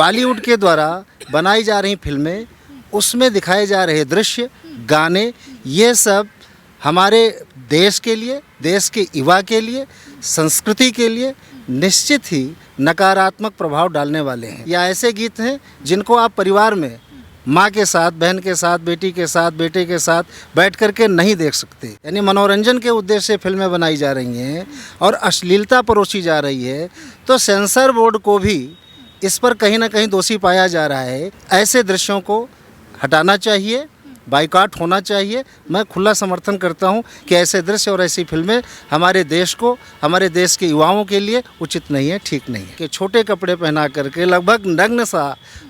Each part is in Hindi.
बॉलीवुड के द्वारा बनाई जा रही फिल्में, उसमें दिखाए जा रहे दृश्य, गाने, ये सब हमारे देश के लिए, देश के युवा के लिए, संस्कृति के लिए निश्चित ही नकारात्मक प्रभाव डालने वाले हैं। या ऐसे गीत हैं जिनको आप परिवार में माँ के साथ, बहन के साथ, बेटी के साथ, बेटे के साथ बैठ कर के नहीं देख सकते। यानी मनोरंजन के उद्देश्य से फिल्में बनाई जा रही हैं और अश्लीलता परोसी जा रही है, तो सेंसर बोर्ड को भी इस पर कहीं ना कहीं दोषी पाया जा रहा है। ऐसे दृश्यों को हटाना चाहिए, बाइकआउट होना चाहिए। मैं खुला समर्थन करता हूं कि ऐसे दृश्य और ऐसी फिल्में हमारे देश को, हमारे देश के युवाओं के लिए उचित नहीं है, ठीक नहीं है। कि छोटे कपड़े पहना करके लगभग नग्न सा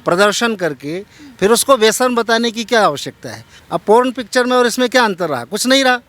प्रदर्शन करके फिर उसको व्यसन बताने की क्या आवश्यकता है। अब पोर्न पिक्चर में और इसमें क्या अंतर रहा? कुछ नहीं रहा।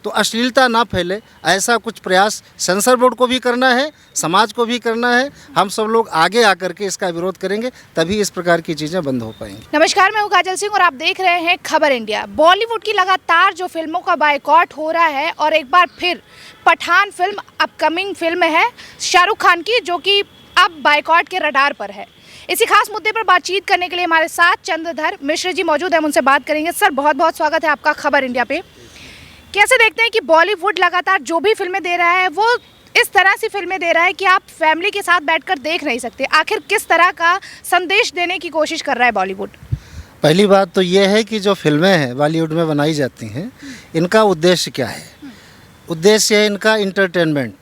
तो अश्लीलता ना फैले, ऐसा कुछ प्रयास सेंसर बोर्ड को भी करना है, समाज को भी करना है। हम सब लोग आगे आकर के इसका विरोध करेंगे, तभी इस प्रकार की चीज़ें बंद हो पाएंगी। नमस्कार, मैं हूं काजल सिंह और आप देख रहे हैं खबर इंडिया। बॉलीवुड की लगातार जो फिल्मों का बायकॉट हो रहा है और एक बार फिर पठान फिल्म अपकमिंग फिल्म है शाहरुख खान की, जो कि अब बायकॉट के रडार पर है। इसी खास मुद्दे पर बातचीत करने के लिए हमारे साथ चंद्रधर मिश्र जी मौजूद हैं, उनसे बात करेंगे। सर, बहुत बहुत स्वागत है आपका खबर इंडिया पे। कैसे देखते हैं कि बॉलीवुड लगातार जो भी फिल्में दे रहा है वो इस तरह से फिल्में दे रहा है कि आप फैमिली के साथ बैठकर देख नहीं सकते? आखिर किस तरह का संदेश देने की कोशिश कर रहा है बॉलीवुड? पहली बात तो ये है कि जो फिल्में हैं बॉलीवुड में बनाई जाती हैं, इनका उद्देश्य क्या है? उद्देश्य है इनका इंटरटेनमेंट,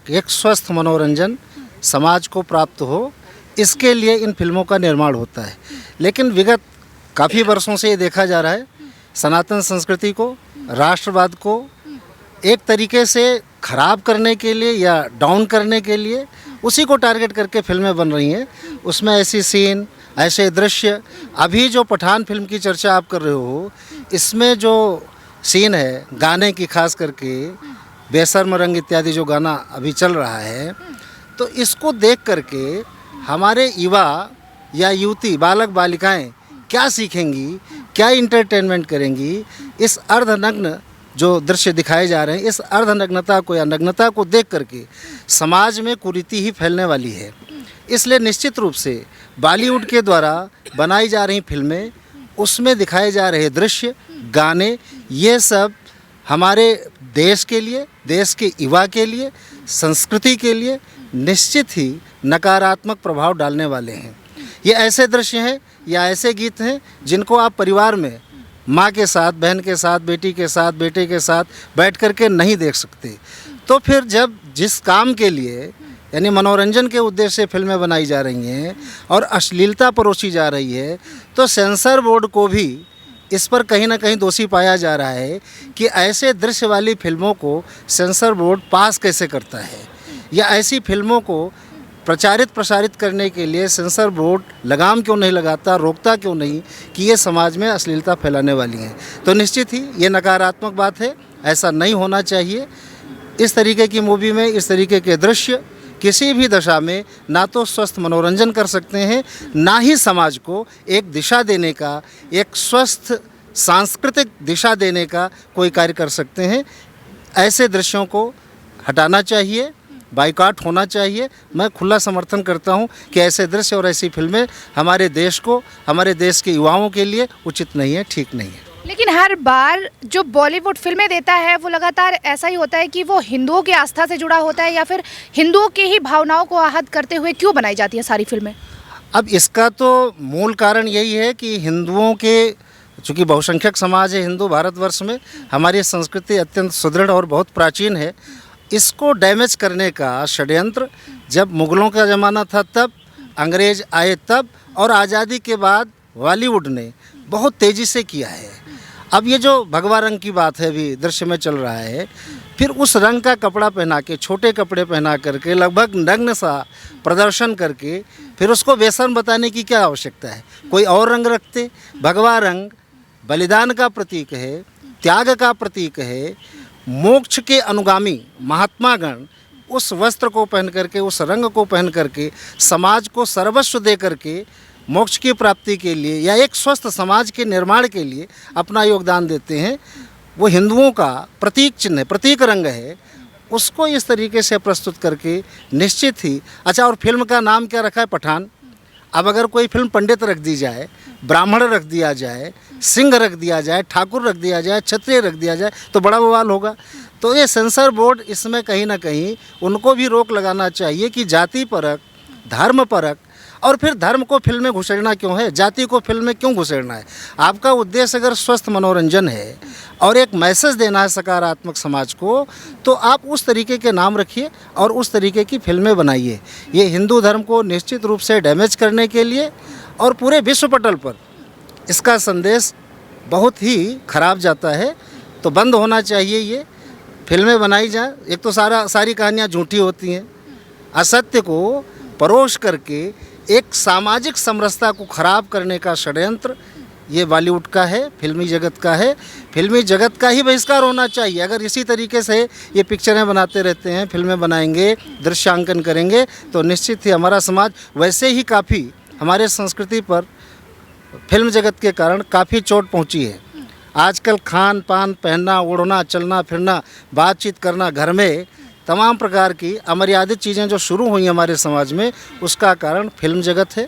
एक स्वस्थ मनोरंजन समाज को प्राप्त हो, इसके लिए इन फिल्मों का निर्माण होता है। लेकिन विगत काफ़ी वर्षों से ये देखा जा रहा है, सनातन संस्कृति को, राष्ट्रवाद को एक तरीके से ख़राब करने के लिए या डाउन करने के लिए उसी को टारगेट करके फिल्में बन रही हैं। उसमें ऐसी सीन, ऐसे दृश्य, अभी जो पठान फिल्म की चर्चा आप कर रहे हो, इसमें जो सीन है गाने की, खास करके बेशर्म रंग इत्यादि जो गाना अभी चल रहा है, तो इसको देख करके हमारे युवा या युवती, बालक बालिकाएं क्या सीखेंगी, क्या इंटरटेनमेंट करेंगी? इस अर्धनग्न जो दृश्य दिखाए जा रहे हैं, इस अर्धनग्नता को या नग्नता को देख करके समाज में कुरीति ही फैलने वाली है। इसलिए निश्चित रूप से बॉलीवुड के द्वारा बनाई जा रही फिल्में, उसमें दिखाए जा रहे दृश्य, गाने, ये सब हमारे देश के लिए, देश के युवा के लिए, संस्कृति के लिए निश्चित ही नकारात्मक प्रभाव डालने वाले हैं। ये ऐसे दृश्य हैं या ऐसे गीत हैं जिनको आप परिवार में माँ के साथ, बहन के साथ, बेटी के साथ, बेटे के साथ बैठ कर के नहीं देख सकते। तो फिर जब जिस काम के लिए, यानी मनोरंजन के उद्देश्य से फिल्में बनाई जा रही हैं और अश्लीलता परोसी जा रही है, तो सेंसर बोर्ड को भी इस पर कहीं ना कहीं दोषी पाया जा रहा है कि ऐसे दृश्य वाली फिल्मों को सेंसर बोर्ड पास कैसे करता है, या ऐसी फिल्मों को प्रचारित प्रसारित करने के लिए सेंसर बोर्ड लगाम क्यों नहीं लगाता, रोकता क्यों नहीं कि ये समाज में अश्लीलता फैलाने वाली हैं। तो निश्चित ही ये नकारात्मक बात है, ऐसा नहीं होना चाहिए। इस तरीके की मूवी में इस तरीके के दृश्य किसी भी दशा में ना तो स्वस्थ मनोरंजन कर सकते हैं, ना ही समाज को एक दिशा देने का, एक स्वस्थ सांस्कृतिक दिशा देने का कोई कार्य कर सकते हैं। ऐसे दृश्यों को हटाना चाहिए, बाइकआउट होना चाहिए। मैं खुला समर्थन करता हूं कि ऐसे दृश्य और ऐसी फिल्में हमारे देश को, हमारे देश के युवाओं के लिए उचित नहीं है, ठीक नहीं है। लेकिन हर बार जो बॉलीवुड फिल्में देता है वो लगातार ऐसा ही होता है कि वो हिंदुओं की आस्था से जुड़ा होता है, या फिर हिंदुओं की ही भावनाओं को आहत करते हुए क्यों बनाई जाती है सारी फिल्में? अब इसका तो मूल कारण यही है कि हिंदुओं के, चूँकि बहुसंख्यक समाज है हिंदू भारतवर्ष में, हमारी संस्कृति अत्यंत सुदृढ़ और बहुत प्राचीन है। इसको डैमेज करने का षड्यंत्र जब मुग़लों का ज़माना था तब, अंग्रेज़ आए तब, और आज़ादी के बाद बॉलीवुड ने बहुत तेज़ी से किया है। अब ये जो भगवा रंग की बात है अभी दृश्य में चल रहा है, फिर उस रंग का कपड़ा पहना के, छोटे कपड़े पहना करके लगभग नग्न सा प्रदर्शन करके फिर उसको व्यसन बताने की क्या आवश्यकता है? कोई और रंग रखते। भगवा रंग बलिदान का प्रतीक है, त्याग का प्रतीक है। मोक्ष के अनुगामी महात्मागण उस वस्त्र को पहन करके, उस रंग को पहन करके समाज को सर्वस्व दे करके मोक्ष की प्राप्ति के लिए या एक स्वस्थ समाज के निर्माण के लिए अपना योगदान देते हैं। वो हिंदुओं का प्रतीक चिन्ह है, प्रतीक रंग है। उसको इस तरीके से प्रस्तुत करके निश्चित ही, अच्छा, और फिल्म का नाम क्या रखा है? पठान। अब अगर कोई फिल्म पंडित रख दी जाए, ब्राह्मण रख दिया जाए, सिंह रख दिया जाए, ठाकुर रख दिया जाए, क्षत्रिय रख दिया जाए तो बड़ा बवाल होगा। तो ये सेंसर बोर्ड इसमें कहीं ना कहीं उनको भी रोक लगाना चाहिए कि जाति परक, धर्म परक, और फिर धर्म को फिल्म में घुसेड़ना क्यों है, जाति को फिल्म में क्यों घुसेड़ना है। आपका उद्देश्य अगर स्वस्थ मनोरंजन है और एक मैसेज देना है सकारात्मक समाज को, तो आप उस तरीके के नाम रखिए और उस तरीके की फिल्में बनाइए। ये हिंदू धर्म को निश्चित रूप से डैमेज करने के लिए और पूरे विश्व पटल पर इसका संदेश बहुत ही खराब जाता है। तो बंद होना चाहिए, ये फिल्में बनाई जाए। एक तो सारी कहानियाँ झूठी होती हैं, असत्य को परोस करके एक सामाजिक समरसता को खराब करने का षड्यंत्र ये बॉलीवुड का है, फिल्मी जगत का है। फिल्मी जगत का ही बहिष्कार होना चाहिए। अगर इसी तरीके से ये पिक्चरें बनाते रहते हैं, फिल्में बनाएंगे, दृश्यांकन करेंगे, तो निश्चित ही हमारा समाज वैसे ही काफ़ी हमारे संस्कृति पर फिल्म जगत के कारण काफ़ी चोट पहुंची है। आजकल खान पान, पहनना, ओढ़ना, चलना फिरना, बातचीत करना, घर में तमाम प्रकार की अमर्यादित चीज़ें जो शुरू हुई हमारे समाज में, उसका कारण फिल्म जगत है।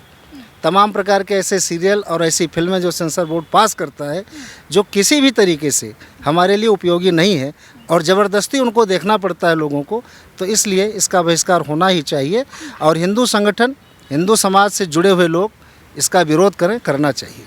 तमाम प्रकार के ऐसे सीरियल और ऐसी फिल्में जो सेंसर बोर्ड पास करता है, जो किसी भी तरीके से हमारे लिए उपयोगी नहीं है और ज़बरदस्ती उनको देखना पड़ता है लोगों को, तो इसलिए इसका बहिष्कार होना ही चाहिए। और हिंदू संगठन, हिंदू समाज से जुड़े हुए लोग इसका विरोध करना चाहिए।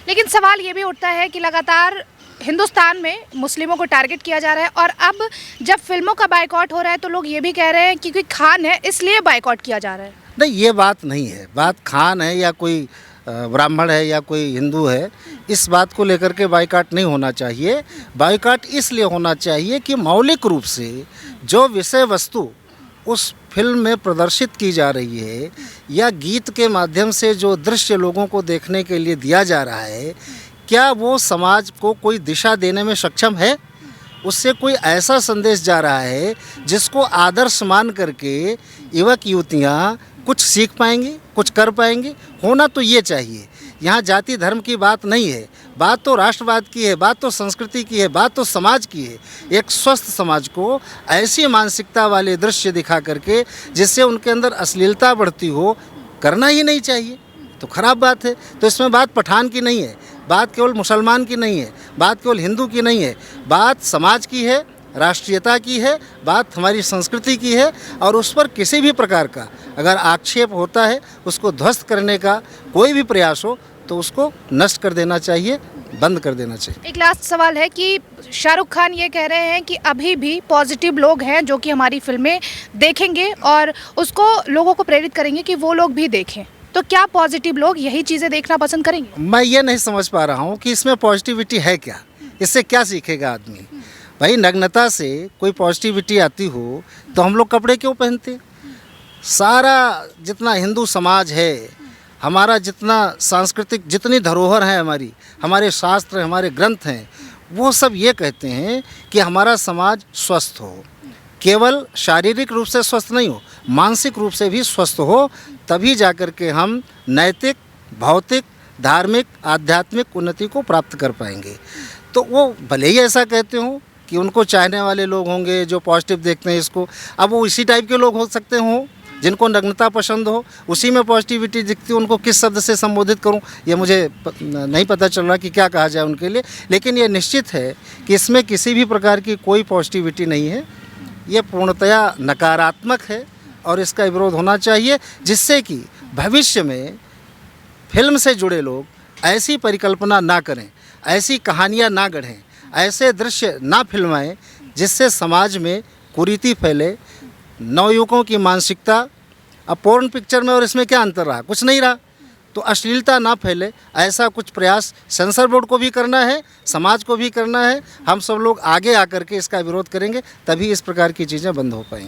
लेकिन सवाल ये भी उठता है कि लगातार हिंदुस्तान में मुस्लिमों को टारगेट किया जा रहा है, और अब जब फिल्मों का बायकॉट हो रहा है तो लोग ये भी कह रहे हैं कि कोई खान है इसलिए बायकॉट किया जा रहा है। नहीं, ये बात नहीं है। बात खान है या कोई ब्राह्मण है या कोई हिंदू है, इस बात को लेकर के बायकॉट नहीं होना चाहिए। बायकॉट इसलिए होना चाहिए कि मौलिक रूप से जो विषय वस्तु उस फिल्म में प्रदर्शित की जा रही है या गीत के माध्यम से जो दृश्य लोगों को देखने के लिए दिया जा रहा है, क्या वो समाज को कोई दिशा देने में सक्षम है? उससे कोई ऐसा संदेश जा रहा है जिसको आदर्श मान करके युवक युवतियाँ कुछ सीख पाएंगी, कुछ कर पाएंगी? होना तो ये चाहिए। यहाँ जाति धर्म की बात नहीं है, बात तो राष्ट्रवाद की है, बात तो संस्कृति की है, बात तो समाज की है। एक स्वस्थ समाज को ऐसी मानसिकता वाले दृश्य दिखा करके जिससे उनके अंदर अश्लीलता बढ़ती हो, करना ही नहीं चाहिए। तो खराब बात है। तो इसमें बात पठान की नहीं है, बात केवल मुसलमान की नहीं है, बात केवल हिंदू की नहीं है, बात समाज की है, राष्ट्रीयता की है, बात हमारी संस्कृति की है। और उस पर किसी भी प्रकार का अगर आक्षेप होता है, उसको ध्वस्त करने का कोई भी प्रयास हो, तो उसको नष्ट कर देना चाहिए, बंद कर देना चाहिए। एक लास्ट सवाल है कि शाहरुख खान ये कह रहे हैं कि अभी भी पॉजिटिव लोग हैं जो कि हमारी फिल्में देखेंगे और उसको लोगों को प्रेरित करेंगे कि वो लोग भी देखें। तो क्या पॉजिटिव लोग यही चीज़ें देखना पसंद करेंगे? मैं ये नहीं समझ पा रहा हूँ कि इसमें पॉजिटिविटी है क्या, इससे क्या सीखेगा आदमी। भाई, नग्नता से कोई पॉजिटिविटी आती हो तो हम लोग कपड़े क्यों पहनते? सारा जितना हिंदू समाज है, हमारा जितना सांस्कृतिक जितनी धरोहर है हमारी, हमारे शास्त्र, हमारे ग्रंथ हैं, वो सब ये कहते हैं कि हमारा समाज स्वस्थ हो, केवल शारीरिक रूप से स्वस्थ नहीं हो, मानसिक रूप से भी स्वस्थ हो, तभी जाकर के हम नैतिक, भौतिक, धार्मिक, आध्यात्मिक उन्नति को प्राप्त कर पाएंगे। तो वो भले ही ऐसा कहते हो कि उनको चाहने वाले लोग होंगे जो पॉजिटिव देखते हैं इसको, अब वो इसी टाइप के लोग हो सकते हों जिनको नग्नता पसंद हो, उसी में पॉजिटिविटी दिखती हो। उनको किस शब्द से संबोधित करूं ये मुझे नहीं पता चल रहा कि क्या कहा जाए उनके लिए। लेकिन ये निश्चित है कि इसमें किसी भी प्रकार की कोई पॉजिटिविटी नहीं है, ये पूर्णतया नकारात्मक है और इसका विरोध होना चाहिए, जिससे कि भविष्य में फिल्म से जुड़े लोग ऐसी परिकल्पना ना करें, ऐसी कहानियाँ ना गढ़ें, ऐसे दृश्य ना फिल्माएं जिससे समाज में कुरीति फैले, नवयुवकों की मानसिकता। अब पोर्न पिक्चर में और इसमें क्या अंतर रहा? कुछ नहीं रहा। तो अश्लीलता ना फैले, ऐसा कुछ प्रयास सेंसर बोर्ड को भी करना है, समाज को भी करना है। हम सब लोग आगे आकर के इसका विरोध करेंगे, तभी इस प्रकार की चीज़ें बंद हो पाएंगी।